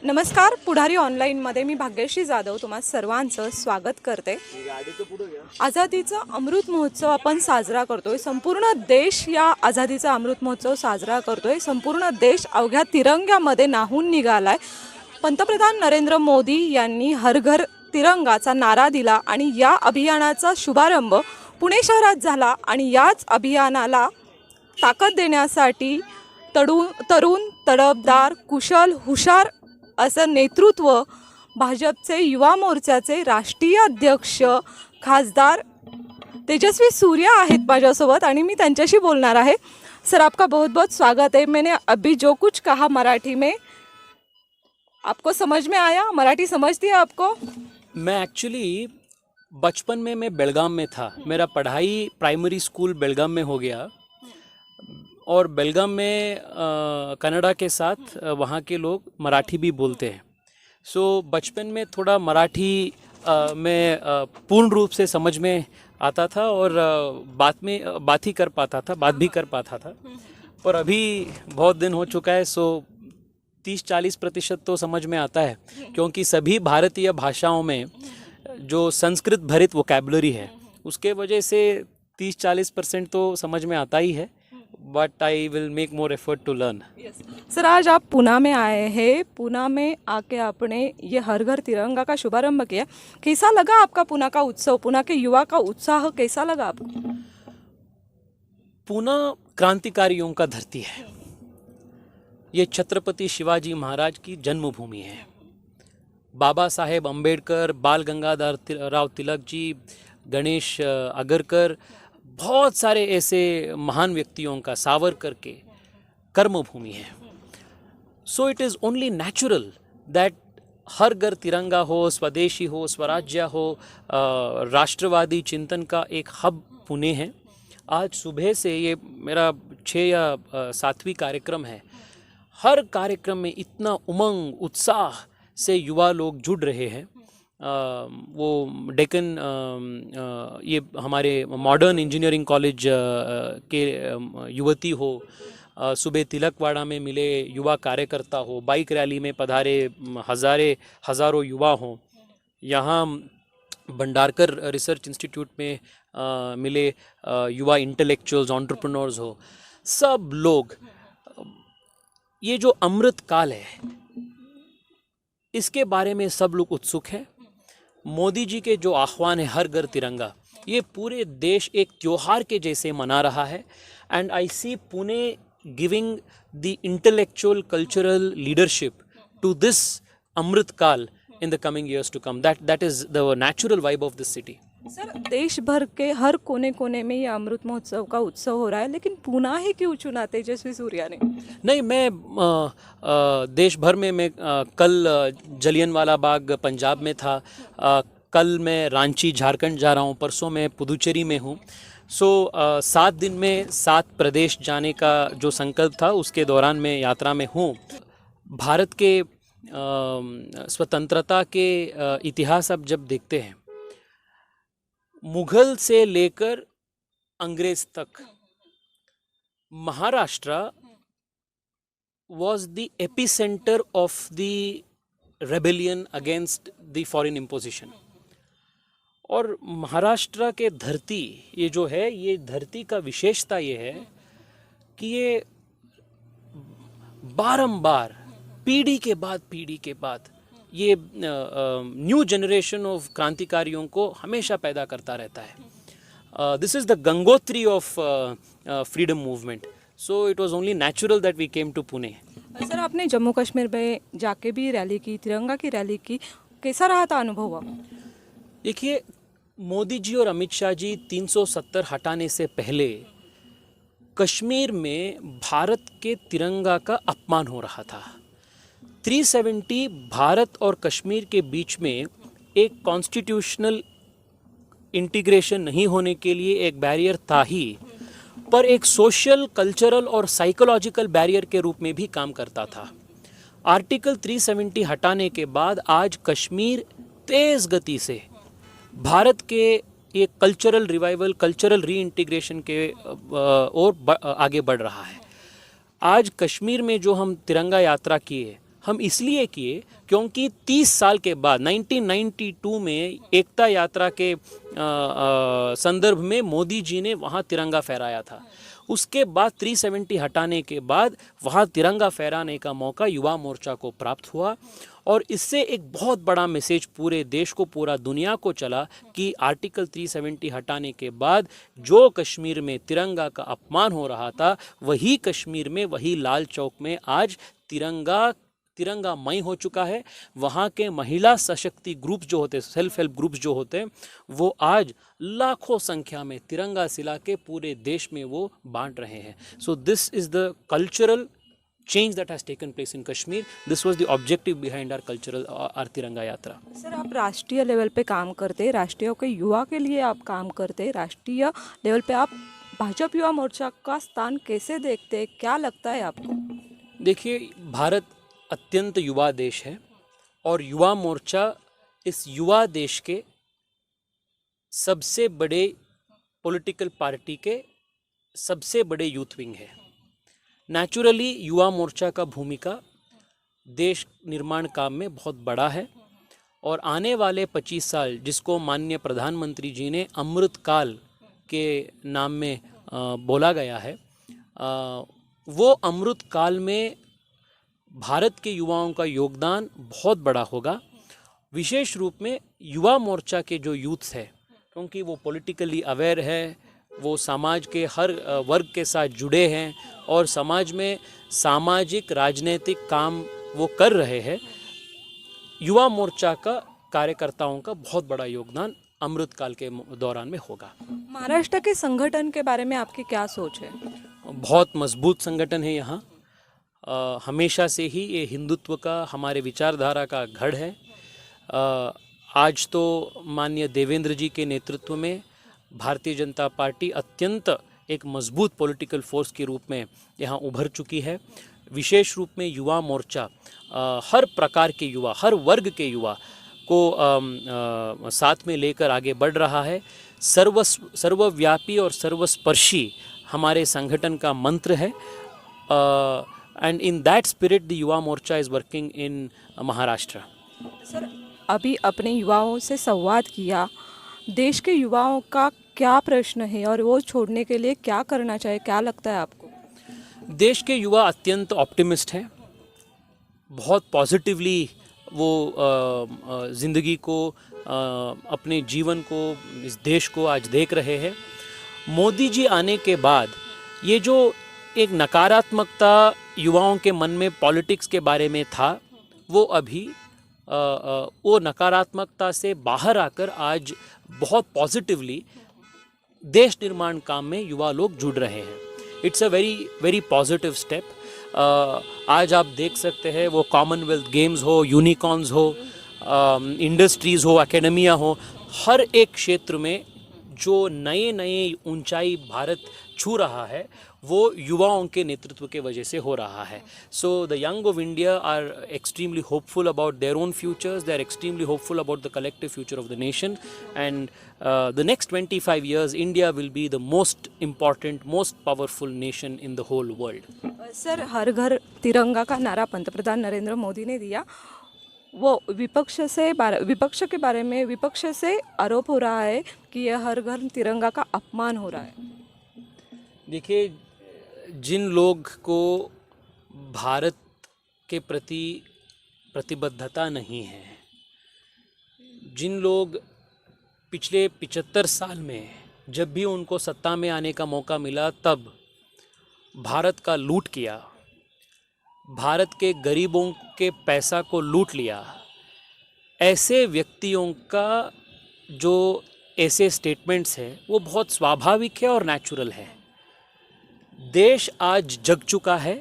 नमस्कार, पुढारी ऑनलाईनमध्ये मी भाग्यश्री जाधव तुम्हा सर्वांचं स्वागत करते। आझादीचा अमृत महोत्सव आपण साजरा करतोय। संपूर्ण देश या आझादीचा अमृत महोत्सव साजरा करतोय। संपूर्ण देश अवघ्या तिरंग्यामध्ये न्हाऊन निघालाय। पंतप्रधान नरेंद्र मोदी यांनी हर घर तिरंगाचा नारा दिला आणि या अभियानाचा शुभारंभ पुणे शहरात झाला आणि याच अभियानाला ताकद देण्यासाठी तरुण तडफदार कुशल हुशार असं नेतृत्व भाजपचे युवा मोर्चाचे राष्ट्रीय अध्यक्ष खासदार तेजस्वी सूर्या आहेत माझ्यासोबत आणि मी त्यांच्याशी बोलणार आहे। सर, आपका बहुत बहुत स्वागत है। मैंने अभी जो कुछ कहा मराठी में आपको समझ में आया? मराठी समझती है आपको? मैं एक्चुअली बचपन में मैं बेलगाम में था। मेरा पढ़ाई प्राइमरी स्कूल बेलगाम में हो गया और बेलगाम में कन्नड़ा के साथ वहाँ के लोग मराठी भी बोलते हैं। सो बचपन में थोड़ा मराठी में पूर्ण रूप से समझ में आता था और बात भी कर पाता था। पर अभी बहुत दिन हो चुका है, सो 30-40% तो समझ में आता है, क्योंकि सभी भारतीय भाषाओं में जो संस्कृत भरित वोकैबुलरी है उसके वजह से 30-40% तो समझ में आता ही है, but I will make more effort to learn. Sir, आज आप पुणे में आए हैं। पुणे में आके आपने ये हर घर तिरंगा का शुभारंभ किया। कैसा लगा आपका पुणे का उत्सव? पुणे के युवा का उत्साह कैसा लगा आपको? पुणे क्रांतिकारियों का धरती है। ये छत्रपति शिवाजी महाराज की जन्मभूमि है। बाबा साहेब अम्बेडकर, बाल गंगाधर राव तिलक जी, गणेश अगरकर, बहुत सारे ऐसे महान व्यक्तियों का, सावरकर के कर्मभूमि है। So it is only natural that Har Ghar Tiranga हो, स्वदेशी हो, स्वराज्य हो, राष्ट्रवादी चिंतन का एक हब पुणे है। आज सुबह से ये मेरा 6 या 7वीं कार्यक्रम है। हर कार्यक्रम में इतना उमंग उत्साह से युवा लोग जुड़ रहे हैं। वो डेक्कन ये हमारे मॉडर्न इंजीनियरिंग कॉलेज के युवती हो, सुबह तिलकवाड़ा में मिले युवा कार्यकर्ता हो, बाइक रैली में पधारे हज़ारों युवा हों, यहाँ भंडारकर रिसर्च इंस्टीट्यूट में मिले युवा इंटेलेक्चुअल्स, एंटरप्रेन्योर्स हो, सब लोग, ये जो अमृत काल है इसके बारे में सब लोग उत्सुक हैं। मोदी जी के जो आह्वान है हर घर तिरंगा, ये पूरे देश एक त्योहार के जैसे मना रहा है। And I see Pune giving the intellectual cultural leadership to this Amrit Kaal in the coming years to come. That is the natural vibe of this city. Sir, देश भर के हर कोने कोने में ये अमृत महोत्सव का उत्सव हो रहा है, लेकिन पुणे ही क्यों चुना तेजस्वी सूर्या ने? नहीं, मैं देश भर में मैं कल जलियनवाला बाग पंजाब में था, कल मैं रांची झारखंड जा रहा हूँ, परसों मैं पुदुचेरी में हूँ। सो 7 दिन में 7 प्रदेश जाने का जो संकल्प था उसके दौरान मैं यात्रा में हूँ। भारत के स्वतंत्रता के इतिहास अब जब देखते हैं, मुगल से लेकर अंग्रेज तक, Maharashtra was the epicenter of the rebellion against the foreign imposition। और महाराष्ट्र के धरती ये जो है, ये धरती का विशेषता ये है कि ये बारंबार पीढ़ी के बाद ये न्यू जनरेशन ऑफ क्रांतिकारियों को हमेशा पैदा करता रहता है। This is the Gangotri of freedom movement. So it was only natural that we came to Pune. Sir, आपने जम्मू कश्मीर में जाके भी रैली की, तिरंगा की रैली की, कैसा रहा था अनुभव? देखिए, मोदी जी और अमित शाह जी 370 हटाने से पहले कश्मीर में भारत के तिरंगा का अपमान हो रहा था। 370 भारत और कश्मीर के बीच में एक कॉन्स्टिट्यूशनल इंटीग्रेशन नहीं होने के लिए एक बैरियर था ही, पर एक सोशल, कल्चरल और साइकोलॉजिकल बैरियर के रूप में भी काम करता था। आर्टिकल 370 हटाने के बाद आज कश्मीर तेज़ गति से भारत के एक कल्चरल रिवाइवल, कल्चरल रीइंटीग्रेशन के ओर आगे बढ़ रहा है। आज कश्मीर में जो हम तिरंगा यात्रा किए, हम इसलिए किए क्योंकि 30 साल के बाद 1992 में एकता यात्रा के संदर्भ में मोदी जी ने वहाँ तिरंगा फहराया था। उसके बाद 370 हटाने के बाद वहाँ तिरंगा फहराने का मौका युवा मोर्चा को प्राप्त हुआ और इससे एक बहुत बड़ा मैसेज पूरे देश को, पूरा दुनिया को चला कि आर्टिकल 370 हटाने के बाद जो कश्मीर में तिरंगा का अपमान हो रहा था, वही कश्मीर में, वही लाल चौक में आज तिरंगामय हो चुका है। वहाँ के महिला सशक्ति ग्रुप जो होते, सेल्फ हेल्प ग्रुप्स जो होते हैं, वो आज लाखों संख्या में तिरंगा सिला के पूरे देश में वो बांट रहे हैं। So this is the cultural change that has taken place in Kashmir. This was the objective behind our तिरंगा यात्रा। सर, आप राष्ट्रीय लेवल पे काम करते, राष्ट्रीय के युवा के लिए आप काम करते, राष्ट्रीय लेवल पे आप भाजपा युवा मोर्चा का स्थान कैसे देखते हैं, क्या लगता है आपको? देखिए, भारत अत्यंत युवा देश है और युवा मोर्चा इस युवा देश के सबसे बड़े पॉलिटिकल पार्टी के सबसे बड़े यूथ विंग है। नेचुरली युवा मोर्चा का भूमिका देश निर्माण काम में बहुत बड़ा है और आने वाले 25 साल, जिसको माननीय प्रधानमंत्री जी ने अमृत काल के नाम में बोला गया है, वो अमृत काल में भारत के युवाओं का योगदान बहुत बड़ा होगा। विशेष रूप में युवा मोर्चा के जो यूथ्स है, क्योंकि वो पॉलिटिकली अवेयर है, वो समाज के हर वर्ग के साथ जुड़े हैं और समाज में सामाजिक राजनीतिक काम वो कर रहे हैं। युवा मोर्चा का कार्यकर्ताओं का बहुत बड़ा योगदान अमृतकाल के दौरान में होगा। महाराष्ट्र के संगठन के बारे में आपकी क्या सोच है? बहुत मजबूत संगठन है यहाँ। हमेशा से ही ये हिंदुत्व का, हमारे विचारधारा का गढ़ है। आज तो माननीय देवेंद्र जी के नेतृत्व में भारतीय जनता पार्टी अत्यंत एक मजबूत पॉलिटिकल फोर्स के रूप में यहाँ उभर चुकी है। विशेष रूप में युवा मोर्चा हर प्रकार के युवा, हर वर्ग के युवा को साथ में लेकर आगे बढ़ रहा है। सर्वव्यापी और सर्वस्पर्शी हमारे संगठन का मंत्र है and in that spirit the Yuva Morcha is working in Maharashtra. Sir, अभी अपने युवाओं से संवाद किया, देश के युवाओं का क्या प्रश्न है और वो छोड़ने के लिए क्या करना चाहिए, क्या लगता है आपको? देश के युवा अत्यंत ऑप्टिमिस्ट हैं, बहुत पॉजिटिवली वो ज़िंदगी को, अपने जीवन को, इस देश को आज देख रहे हैं। मोदी जी आने के बाद ये जो एक नकारात्मकता युवाओं के मन में पॉलिटिक्स के बारे में था, वो अभी वो नकारात्मकता से बाहर आकर आज बहुत पॉजिटिवली देश निर्माण काम में युवा लोग जुड़ रहे हैं। It's a very very positive step. आज आप देख सकते हैं, वो कॉमनवेल्थ गेम्स हो, यूनिकॉर्न्स हो, इंडस्ट्रीज़ हो, एकेडमिया हो, हर एक क्षेत्र में जो नए नए ऊंचाई भारत छू रहा है, वो युवाओं के नेतृत्व के वजह से हो रहा है। So the young of India are extremely hopeful about their own futures, they are extremely hopeful about the collective future of the nation and the next 25 years India will be the most important, most powerful nation in the whole world. Sir, Har Ghar Tiranga का नारा पंतप्रधान नरेंद्र मोदी ने दिया, वो विपक्ष के बारे में विपक्ष से आरोप हो रहा है कि यह हर घर तिरंगा का अपमान हो रहा है। देखिए, जिन लोग को भारत के प्रति प्रतिबद्धता नहीं है, जिन लोग पिछले 75 साल में जब भी उनको सत्ता में आने का मौका मिला तब भारत का लूट किया, भारत के गरीबों के पैसा को लूट लिया, ऐसे व्यक्तियों का जो ऐसे स्टेटमेंट्स हैं वो बहुत स्वाभाविक है और नेचुरल है। देश आज जग चुका है,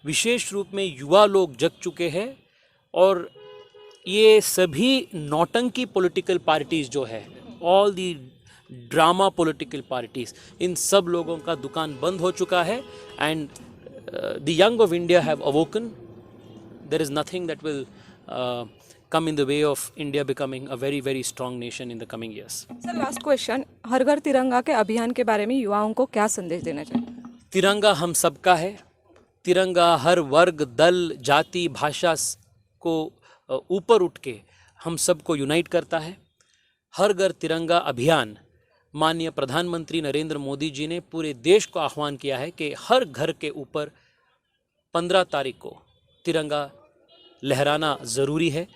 विशेष रूप में युवा लोग जग चुके हैं और ये सभी नौटंकी पॉलिटिकल पार्टीज़ जो है, all the drama political parties, इन सब लोगों का दुकान बंद हो चुका है and the young of India have awoken. There is nothing that will come in the way of India becoming a very very strong nation in the coming years. Sir, last question, Har Ghar Tiranga के अभियान के बारे में युवाओं को क्या संदेश देना चाहिए? तिरंगा हम सबका है। तिरंगा हर वर्ग, दल, जाति, भाषा को ऊपर उठ के हम सबको यूनाइट करता है। हर घर तिरंगा अभियान माननीय प्रधानमंत्री नरेंद्र मोदी जी ने पूरे देश को आह्वान किया है कि हर घर के ऊपर 15 तारीख को तिरंगा लहराना ज़रूरी है।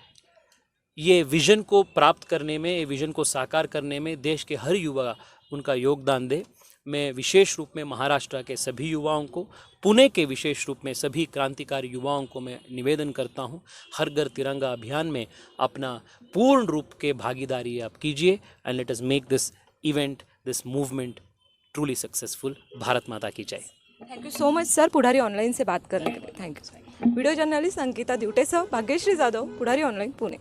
ये विज़न को प्राप्त करने में, ये विज़न को साकार करने में देश के हर युवा उनका योगदान दे। मैं विशेष रूप में महाराष्ट्र के सभी युवाओं को, पुणे के विशेष रूप में सभी क्रांतिकारी युवाओं को मैं निवेदन करता हूं, हर घर तिरंगा अभियान में अपना पूर्ण रूप के भागीदारी आप कीजिए and let us make this event, this movement truly successful. Bharat माता की जय। Thank you so much sir, Pudhari online से बात करने के लिए thank you. Video journalist Ankita दिवटेसह भाग्यश्री जाधव, पुढारी ऑनलाइन, पुणे।